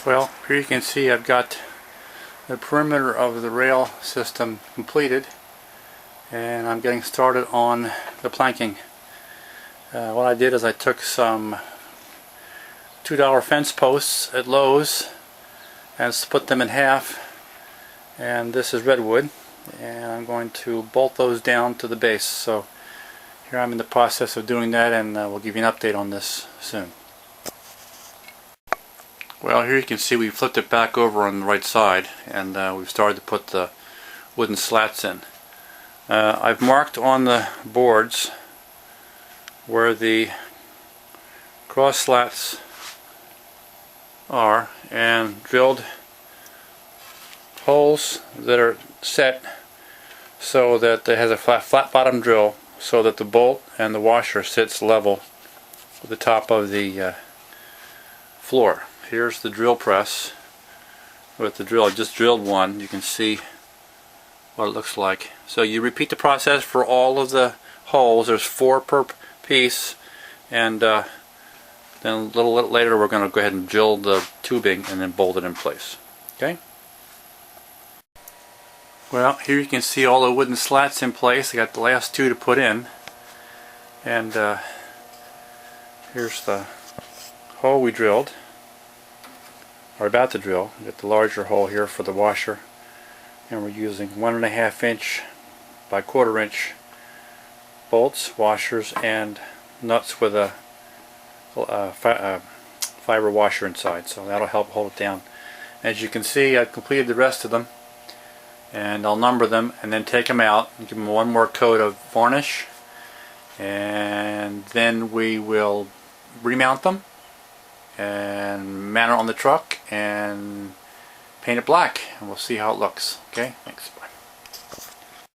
Well, here you can see I've got the perimeter of the rail system completed, and I'm getting started on the planking. What I did is I took some $2 fence posts at Lowe's and split them in half, and this is redwood, and I'm going to bolt those down to the base. So here I'm in the process of doing that, and we'll give you an update on this soon. Well, here you can see we flipped it back over on the right side, and we've started to put the wooden slats in. I've marked on the boards where the cross slats are and drilled holes that are set so that it has a flat bottom drill so that the bolt and the washer sits level with the top of the floor. Here's the drill press with the drill. I just drilled one. You can see what it looks like. So you repeat the process for all of the holes. There's 4 per piece, and then a little later we're going to go ahead and drill the tubing and then bolt it in place. Okay? Well, here you can see all the wooden slats in place. I got the last 2 to put in, and here's the hole we drilled, or about to drill. We got the larger hole here for the washer, and we're using 1.5 inch by 1/4 inch bolts, washers, and nuts with a fiber washer inside, so that'll help hold it down. As you can see, I've completed the rest of them, and I'll number them and then take them out and give them one more coat of varnish, and then we will remount them and mount it on the truck and paint it black, and we'll see how it looks. Okay, thanks.